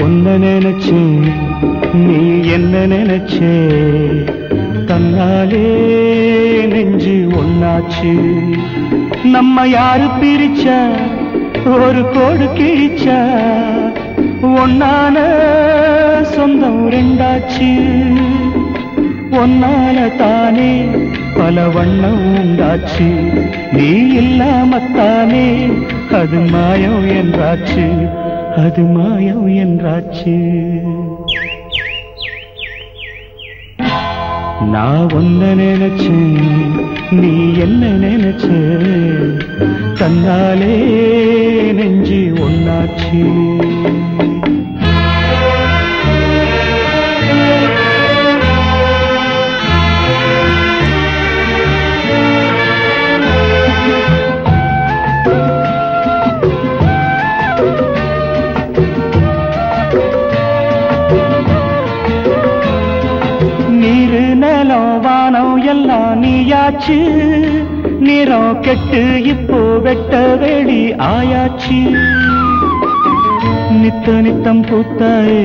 உன்னை நினைச்சேன் நீ என்ன நினைச்சே தன்னாலே நெஞ்சு ஒன்னாச்சு நம்ம யாரு பிரிச்சா ஒரு கோடு கிழிச்சா ஒன்னான சொந்தம் ரெண்டாச்சு ஒன்னால தானே பல வண்ணம் உண்டாச்சு நீ இல்லாமத்தானே அது மாயம் என்றாச்சு அது மாயம் என்றாச்சு நான் ஒன்ன நினைச்சேன் நீ என்ன நினைச்ச தன்னாலே நெஞ்சு ஒன்னாச்சு எல்லாம் நீயாச்சு நிறம் கெட்டு இப்போ வெட்ட வெளி ஆயாச்சு நித்த நித்தம் பூத்தாயே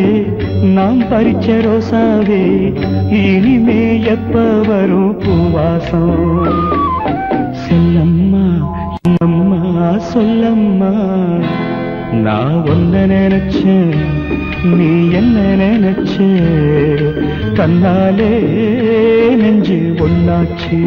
நாம் பறிச்ச ரோசாவே இனிமே எப்ப வரும் பூவாசம் சொல்லம்மா அம்மா சொல்லம்மா நான் ஒன்ன நினைச்சேன் நீ என்ன நினைச்ச தன்னாலே நெஞ்சு ஒன்னாச்சு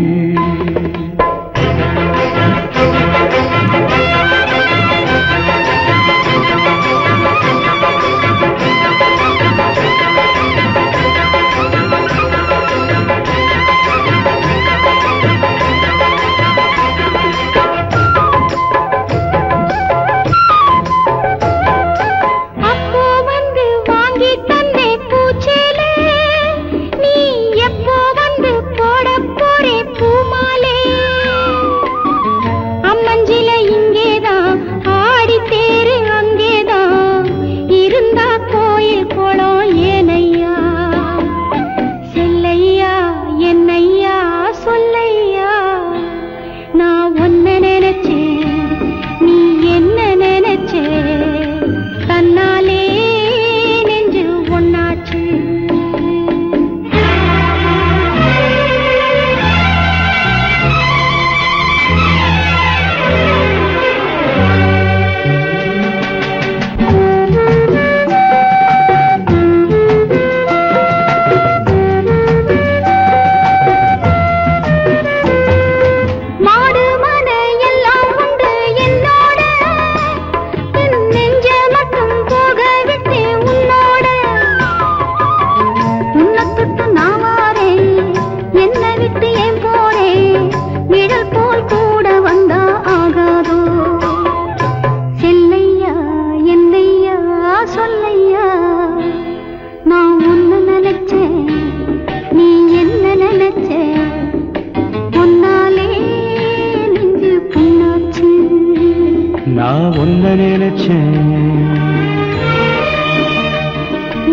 நான் ஒன்ன நினைச்சேன்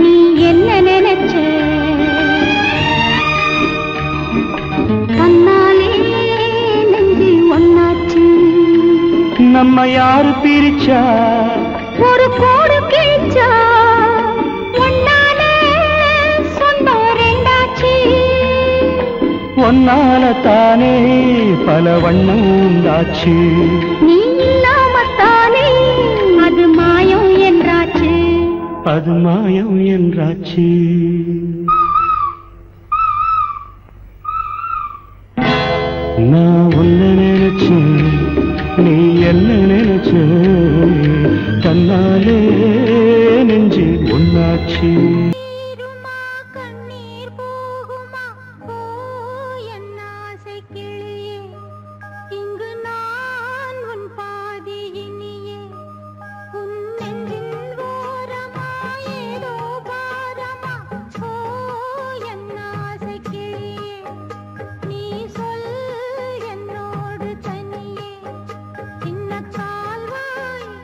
நீ என்ன நினைச்ச தன்னாலே நெஞ்சு ஒன்னாச்சு நம்ம யாரு பிரிச்சா ஒரு கோடு கிழிச்சா ஒன்னாலே சொந்தம் ரெண்டாச்சு ஒன்னால தானே பல வண்ணம் உண்டாச்சு நீ இல்லாமத்தானே அது மாயம் என்றாச்சு அது மாயம் என்றாச்சு நான் உன்னை நினைச்சேன் நீ என்ன நினைச்ச தன்னாலே நெஞ்சு ஒன்னாச்சு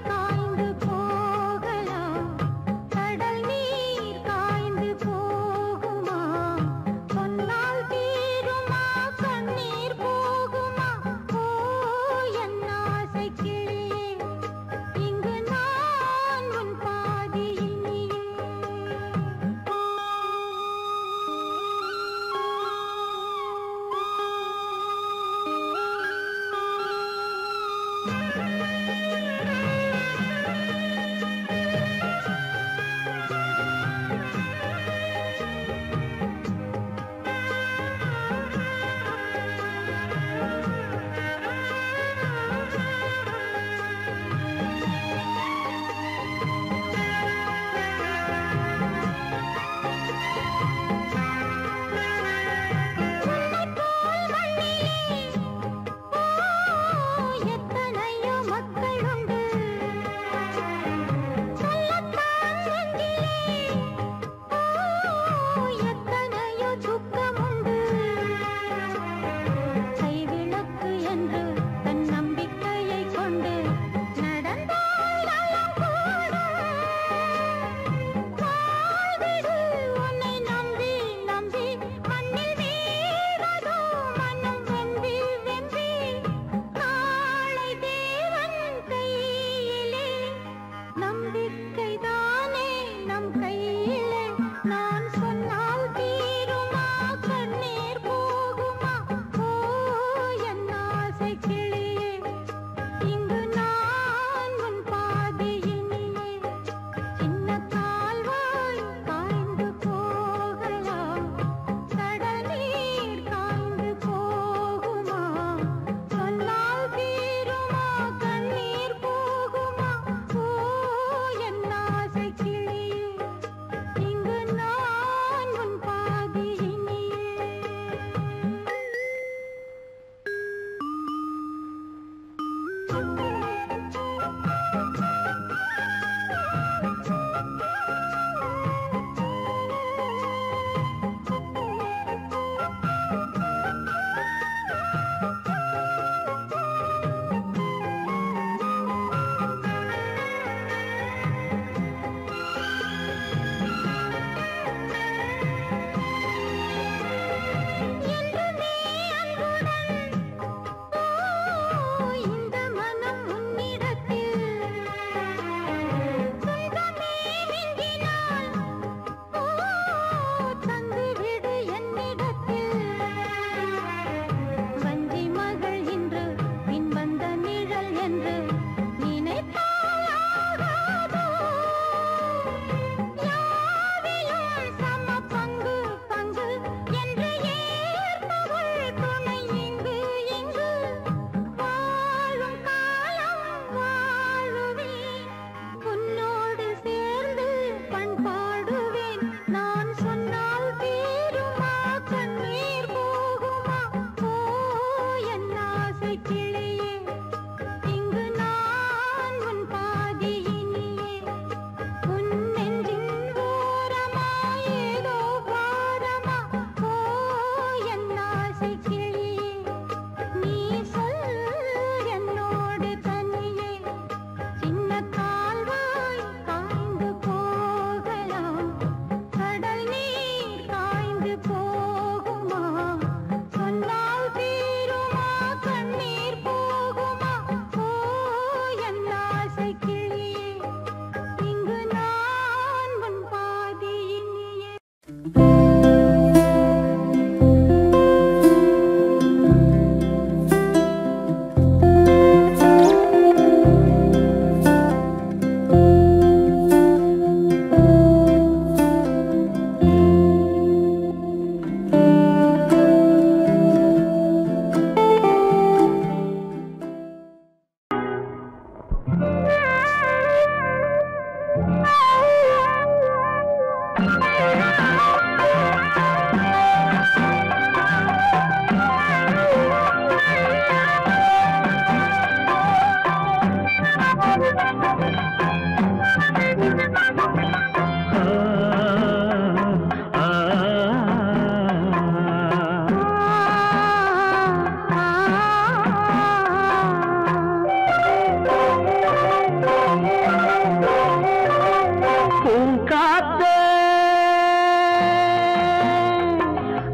காய்ந்து போகலாம் கடல் நீர்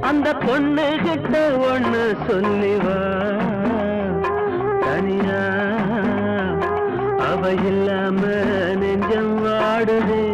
அந்த பொண்ணு கிட்ட ஒண்ணு சொல்லிவா தனியா அவ இல்லாம நெஞ்சம் வாடுதே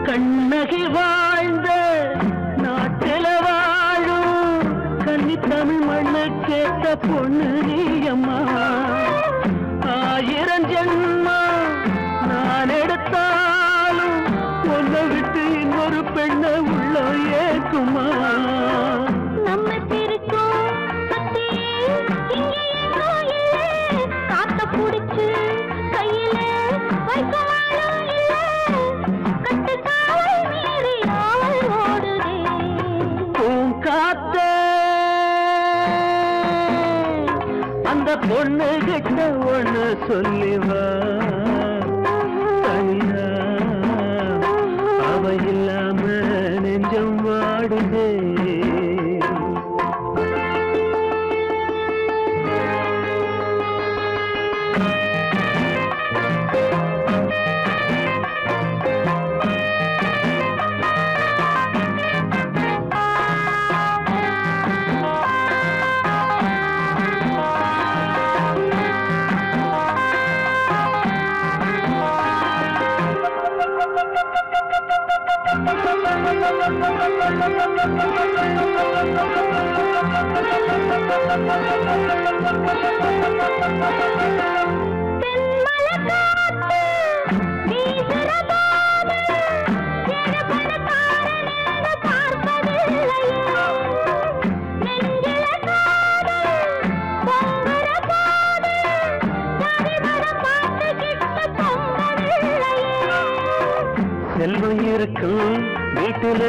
கண்ணகி வாழ்ந்த நாட்டில வாழும் கன்னி தமிழ் மண்ணு கேட்ட பொண்ணு நீயம்மா 1000 ஜென்மா நான் எடுத்தாலும் ஒன்ன விட்டு இன்னொரு பெண்ணை உள்ள ஏக்குமா நம்ம திருக்கும் காத்த புடிச்சு கையில வைக்கலாம் அந்த பொண்ணு கிட்ட ஒண்ணு சொல்லிவா தனியா அவ இல்லாம நெஞ்சம் வாடுதே செல்வம் இருக்கும் வீட்டுல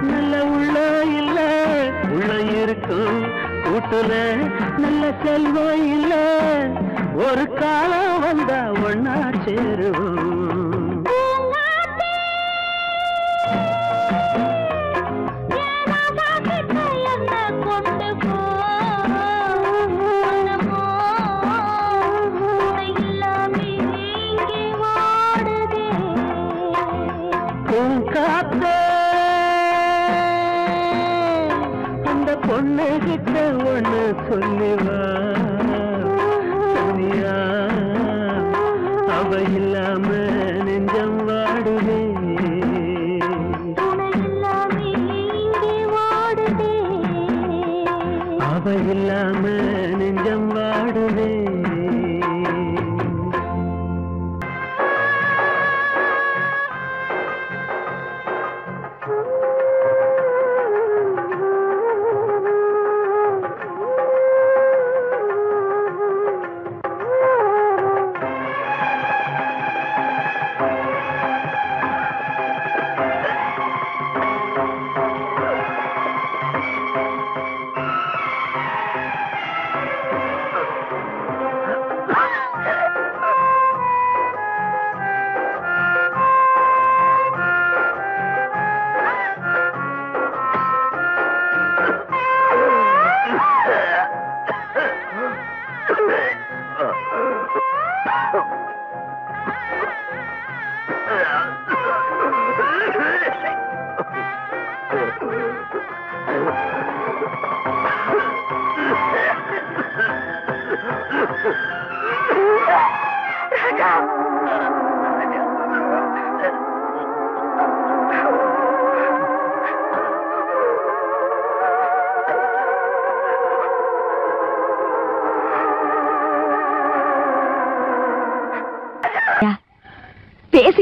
நல்ல உள்ள இல்ல உள்ள இருக்கும் கூட்டுல நல்ல செல்வம் இல்ல ஒரு காலம் வந்தா ஒன்னா சேருவோம் அந்த பொண்ணு கிட்ட ஒண்ணு சொல்லிவா தனியா அவ இல்லாம நெஞ்சம் வாடுதே அவ இல்லாம நெஞ்சம் வாடுதே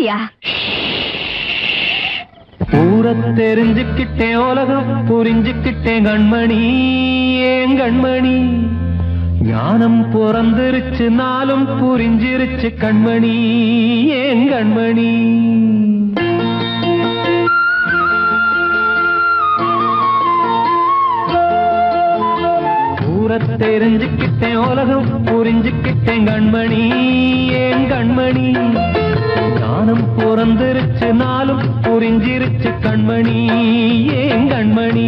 இல்லையா? ஊரை தெரிஞ்சுக்கிட்டேன், உலகம் புரிஞ்சுக்கிட்டேன் கண்மணி, ஏன் கண்மணி. ஞானம் பிறந்திருச்சு, நாளும் புரிஞ்சிருச்சு கண்மணி, ஏன் கண்மணி. ஊரை தெரிஞ்சுக்கிட்டேன், உலகம் புரிஞ்சுக்கிட்டேன் கண்மணி, ஏன் கண்மணி. ஞானம் பிறந்திருச்சு, நாளும் புரிஞ்சிருச்சு கண்மணி, ஏன் கண்மணி.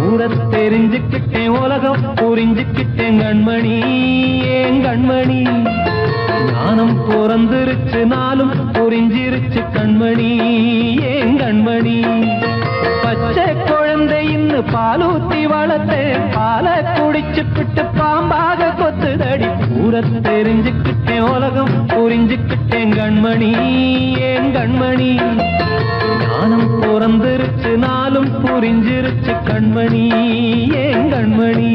ஊரை தெரிஞ்சுக்கிட்டேன், உலகம் புரிஞ்சுக்கிட்டேன் கண்மணி, ஏன் கண்மணி. ஞானம் பிறந்திருச்சு, நாளும் புரிஞ்சிருச்சு கண்மணி, ஏன் கண்மணி. பச்சை குழந்தை இன்னும் பாலூத்தி வளர்த்தேன், பாலை குடிச்சு பிட்டு பாம்பாக கொத்துதடி. ஊரை தெரிஞ்சுக்கிட்டேன், உலகம் புரிஞ்சுக்கிட்டேன் கண்மணி, ஏன் கண்மணி. ஞானம் பிறந்திருச்சு, நாளும் புரிஞ்சிருச்சு கண்மணி, ஏன் கண்மணி.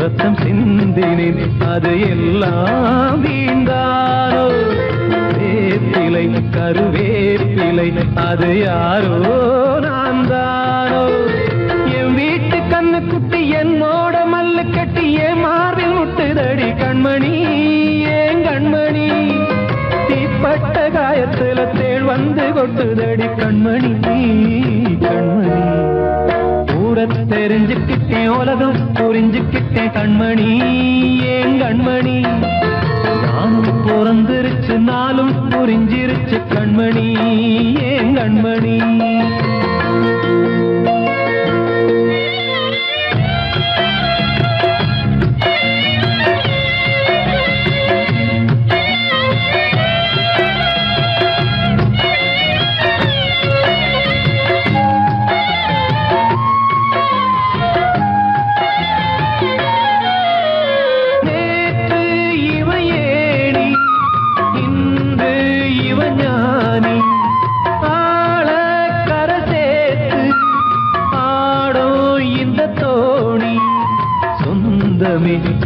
ரத்தம் சிந்தினேன், அது எல்லாம் வீண்டாரோ. வேப்பிலை கருவேப்பிலை, அது யாரோ நான் தானோ. என் வீட்டு கண்ணு குட்டி என்னோட மல்லு கட்டி என் மார்பில் முட்டுதடி கண்மணி, ஏன் கண்மணி. தீப்பட்ட காயத்துல தேள் வந்து கொட்டுதடி கண்மணி, கண்மணி. ஊரை தெரிஞ்சுக்கிட்டேன், உலகம் புரிஞ்சுக்கிட்டேன் கண்மணி, ஏன் கண்மணி. ஞானம் பிறந்திருச்சு, நாளும் புரிஞ்சிருச்சு கண்மணி, ஏன் கண்மணி.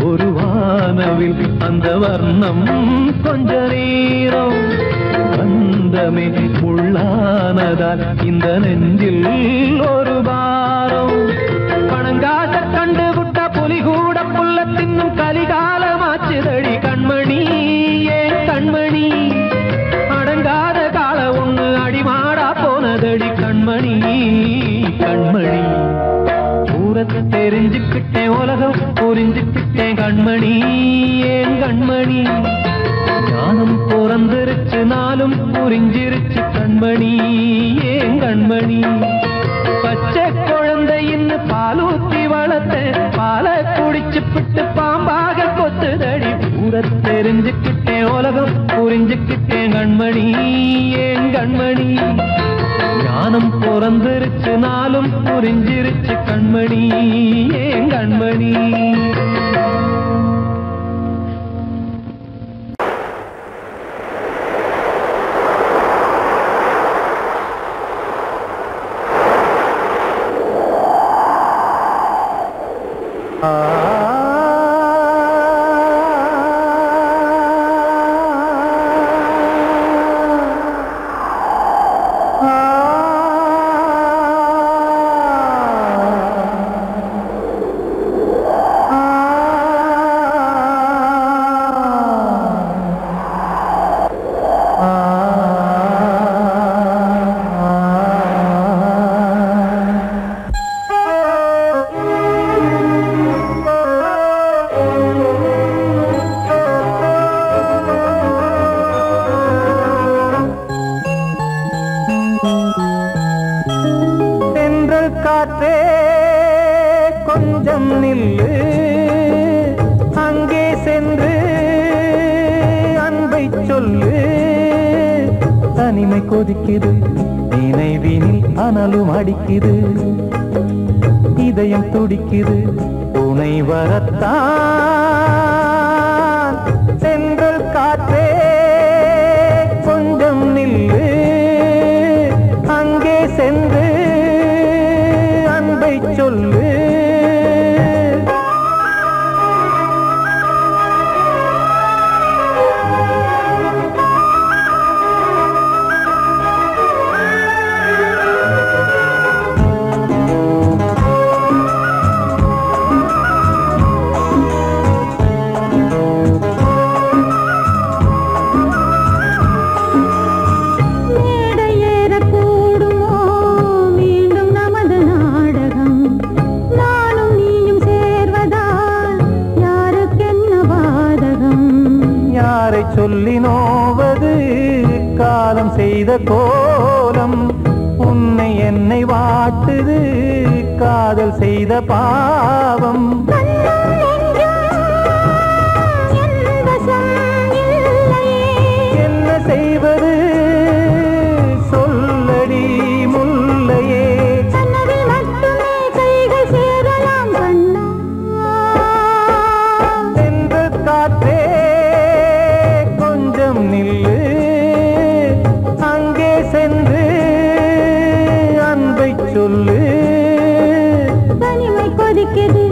ஒரு வானவில் அந்த வர்ணம் கொஞ்ச நேரம் பந்தமே உள்ளானதால் இந்த நெஞ்சில் ஒரு பாரம். பணங்காச கண்டு விட்ட புலி கூட புல்ல தின்னும் கலிகாலமாச்சுதடி கண்மணி, ஏன் கண்மணி. அடங்காத கால ஒண்ணு அடிமாடா போனதடி கண்மணி, கண்மணி. ஊரை தெரிஞ்சுக்கிட்டேன், உலகம் புரிஞ்சுக்கிட்டேன் கண்மணி, ஏன் கண்மணி. ஞானம் பிறந்திருச்சு, நாளும் புரிஞ்சிருச்சு கண்மணி, ஏன் கண்மணி. பச்சை குழந்தை இன்னும் பாலூத்தி வளர்த்தேன், பாலை குடிச்சு பிட்டு பாம்பாக கொத்துதடி. ஊரை தெரிஞ்சுக்கிட்டேன், உலகம் புரிஞ்சுக்கிட்டேன் கண்மணி, ஏன் கண்மணி. ஞானம் பிறந்திருச்சு, நாளும் புரிஞ்சிருச்சு கண்மணி, ஏன் கண்மணி. கொஞ்சம் நில்லு அங்கே சென்று அன்பை சொல்லு தனிமை கொதிக்குது நினைவினில் அனலும் அடிக்குது இதயம் துடிக்குது துணை வரத்தான் சென்றல் காற்றே கொஞ்சம் நில்லு அங்கே சென்று அன்பை சொல்லு சொல்லி நோவது காலம் செய்த கோலம் உன்னை என்னை வாட்டுது காதல் செய்த பாவம் என்ன செய்வது சொல்லடி முல்லையே சென்ற காற்றே நில்லு அங்கே சென்று அன்பை சொல்லு தனிமை கொதிக்குது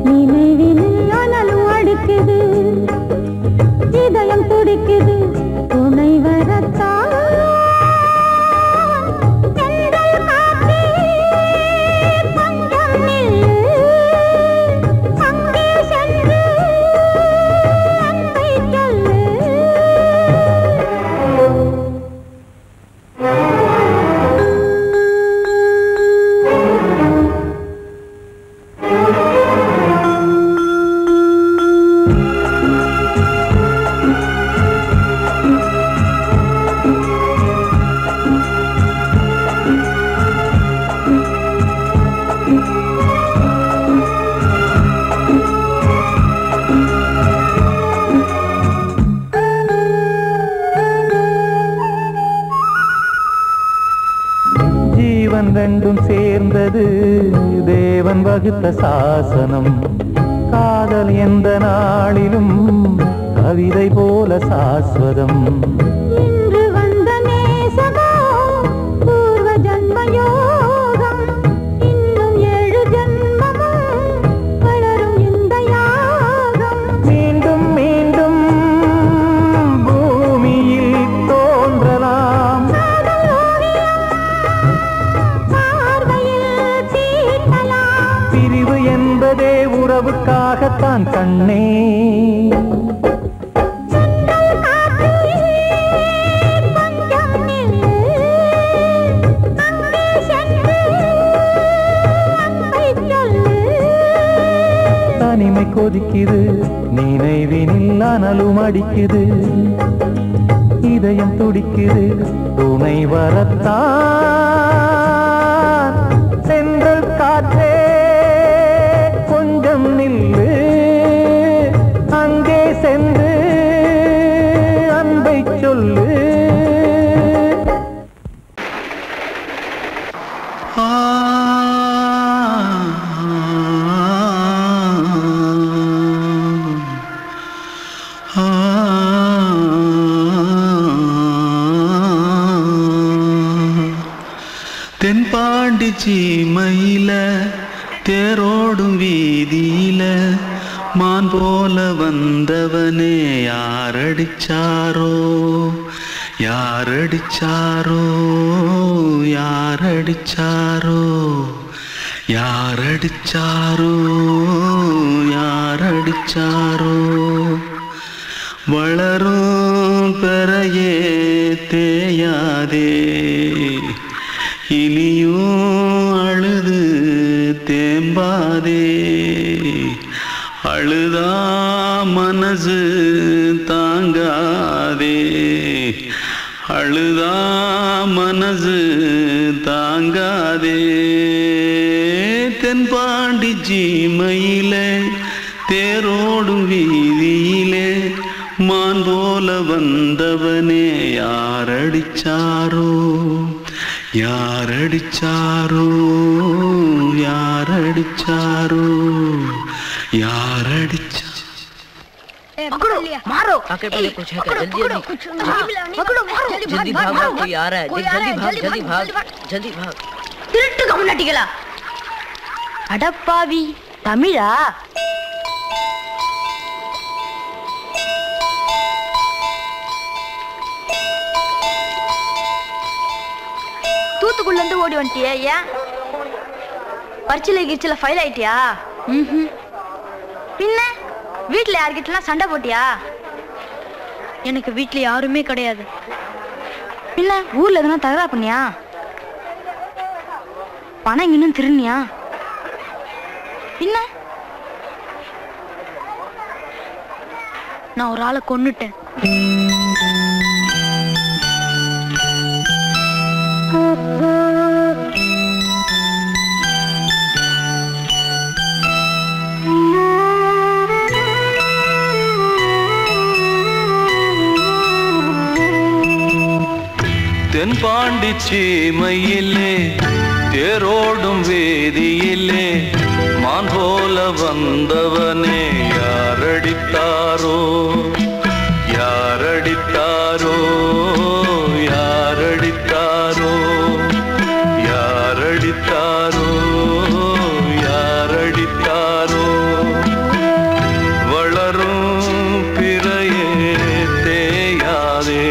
நினைவினில் அனலும் அடிக்குது இதயம் துடிக்குது துணை வரத்தான் ரெண்டும் சேர்ந்தது தேவன் வகுத்த சாசனம் காதல் எந்த நாளிலும் கவிதை போல சாஸ்வதம் இன்று வந்த நேசமோ பூர்வ ஜன்ம யோகம் இன்னும் 7 ஜன்மமும் வளரும் இந்த யாகம் மீண்டும் மீண்டும் பூமியில் தோன்றலாம் பிரிவு என்பதே உறவுக்காகத்தான் கண்ணே தனிமை கொதிக்குது நினைவினில் அனலும் அடிக்குது இதயம் துடிக்குது துணை வரத்தான் சென்றல் காற்றே கொஞ்சம் நில்லு அங்கே சென்று அன்பை சொல்லு தென்பாண்டி சீமையில தேரோடும் வீதியில மான் போல வந்தவனே யாரடிச்சாரோ யாரடிச்சாரோ யாரடிச்சாரோ யாரடிச்சாரோ யாரடிச்சாரோ வளரும் பெறையே தேயாதே இனியும் அழுது தேம்பாதே அழுதா மனசு தாங்காதே அழுதா மனசு தாங்காதே தென்பாண்டி சீமையில வந்தவனே யாரடிச்சாரோ யாரடிச்சாரோ யாரடிச்சாரோ யாரடிச்சா पकड़ो मारो आके पहले कुछ है क्या जल्दी पकड़ो मारो जल्दी भाग भाग कोई आ रहा है जल्दी भाग திருட்டு கம்முனட்டிகளா அடப்பாவி தமிழா தூத்துக்குள்ள இருந்து ஓடி வந்துட்டியா ஏன் பரிச்சையில கிரிச்சில ஃபைல் ஆயிட்டியா பின்ன வீட்டுல யார்கிட்டலாம் சண்டை போட்டியா எனக்கு வீட்டுல யாருமே கிடையாது பின்ன ஊர்ல எதுனா தகராறு பண்ணியா பணம் இன்னும் திருநியா பின்ன நான் ஒரு ஆளை கொன்னுட்டேன் தென்பாண்டி சீமையிலே தேரோடும் வேதியிலே மான் போல வந்தவனே யாரடித்தாரோ யாரடித்தாரோ யாரடித்தாரோ யாரடித்தாரோ யாரடித்தாரோ வளரும் பிறையே தேயாதே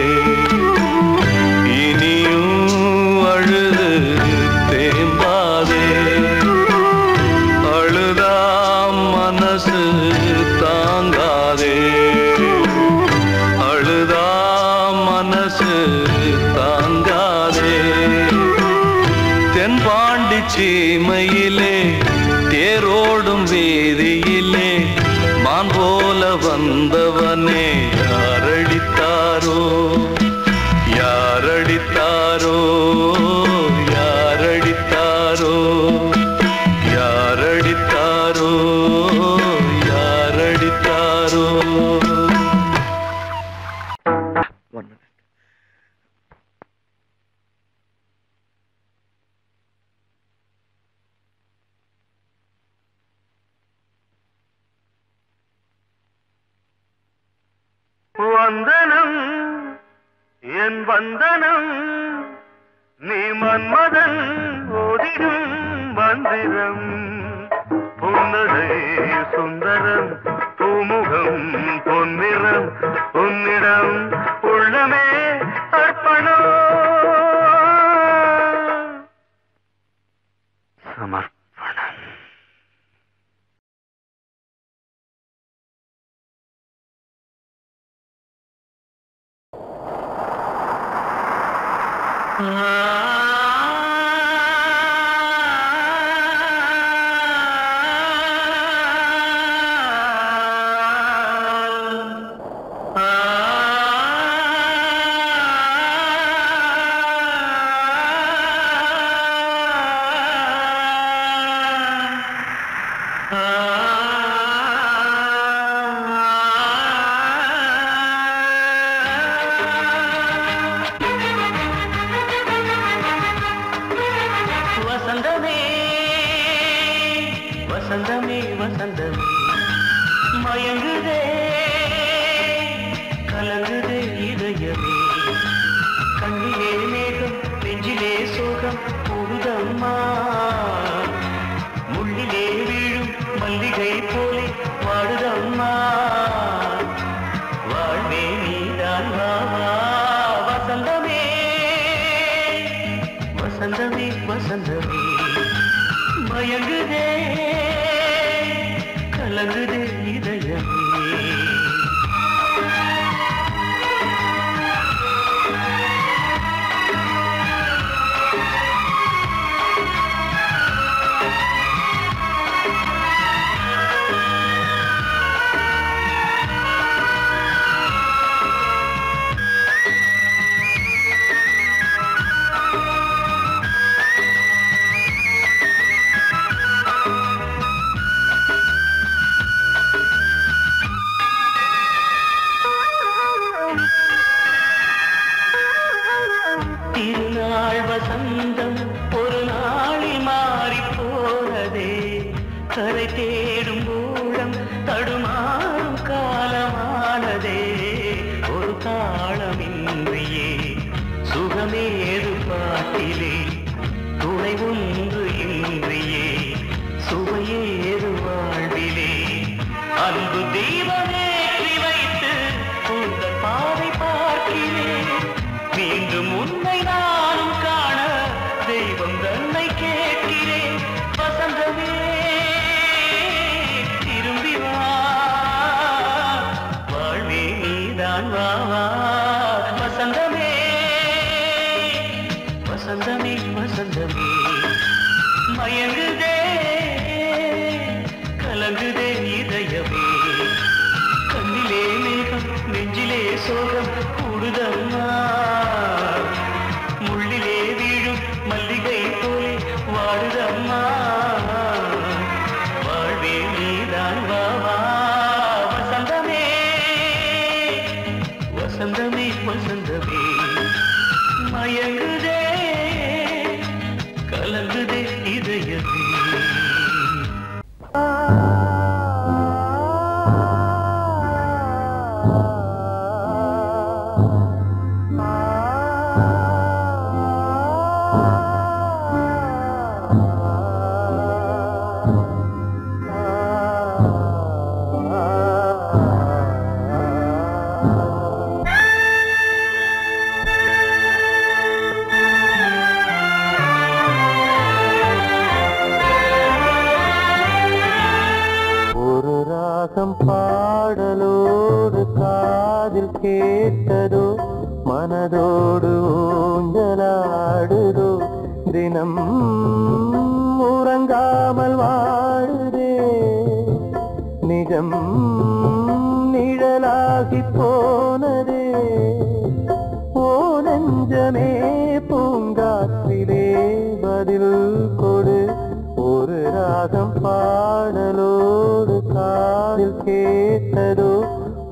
சீமையிலே தேரோடும் வேதியிலே மான் போல வந்தவனே யாரடித்தாரோ யாரடித்தாரோ யாரடித்தாரோ யாரடித்தாரோ யாரடித்தாரோ வந்தனம் என் வந்தனம் நீ மன்மதன் ஓதிடும் மந்திரம் புன்னகை சுந்தரம் பூமுகம் பொன்னிறம் உன்னிடம் உள்ளமே அர்ப்பணம் சமர்ப்பணம் வசந்தமே வசந்தமே மயங்குதே கலங்குதே இதயமே கண்ணிலே மேகம் நெஞ்சிலே சோகம் கூடுதம்மா முள்ளிலே வீழும் மல்லிகை போலே வாடுதம்மா வாழ்வே நீதான் வாவா வசந்தமே வசந்தமே வசந்தமே மயங்குதே கலங்குதே இதயமே திருநாள் வசந்தம் ஒரு நாளில் மாறி போனதே கரை தேடும் ஊழம் தடுமாறும் காலமானதே ஒரு தாளமின்றியே சுகமேது பாட்டிலே துணை ஒன்று இன்றியே சுவையேது வாழ்விலே அன்பு தெய்வமேற்றி வைத்து உங்கள் பாதை பார்க்கிறேன் மீண்டும் உன்னை நானும் காண தெய்வம் தன்னை கேட்கிறேன் வசந்தமே திரும்பி வா வாழ்வே நீதான் வா வா வசந்தமே வசந்தமே வசந்தமே மயங்குதே கலங்குதே இதயமே கண்ணிலே மேகம் நெஞ்சிலே சோகம் கூடுதம்மா முள்ளிலே வீழும் மல்லிகை போலே வாடுதம்மா வாழ்வே நீதான் வா வா வசந்தமே வசந்தமே வசந்தமே மயங்குதே கலங்குதே இதயமே பாடலோடு காதில் கேட்டதோ மனதோடு ஊஞ்சலாடுதோ தினம் உறங்காமல் வாழுதே நிஜம் நிழலாகி போனதே ஓ நெஞ்சமே பூங்காற்றிலே பதில் கொடு ஒரு ராகம் பாடலோடு காதில் கேட்டதோ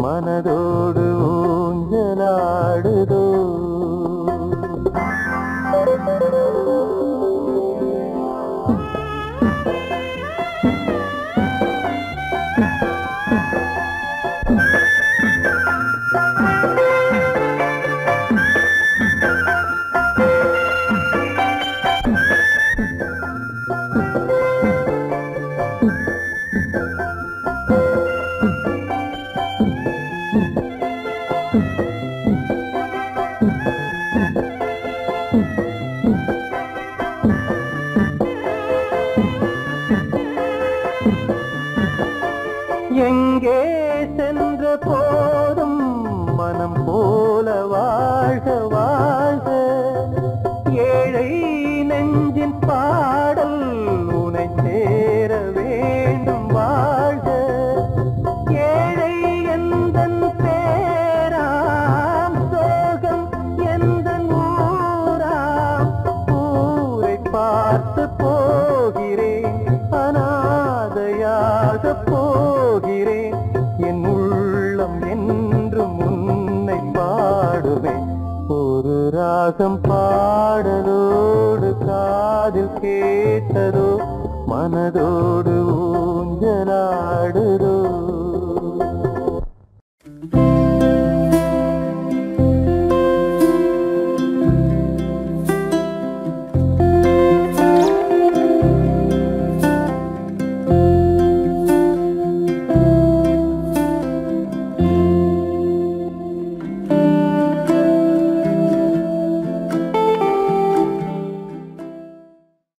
மனதோடு ஊஞ்சலாடுதோ எங்கே சென்ற போதும் மனம் போல வாழ்க வாழ்க ஏழை நெஞ்சின் பாடல் உனை சேர வேண்டும் வாழ்க ஏழை எந்தன் பேராம் சோகம் எந்தன் ஊராம் ஊரை பார்த்து போகிறேன் அநாதையாக போகிறேன் என் உள்ளம் என்றும் உன்னை பாடுவேன் ஒரு ராகம் பாடலோடு காதில் கேட்டதோ மனதோடு ஊஞ்சலாடுதோ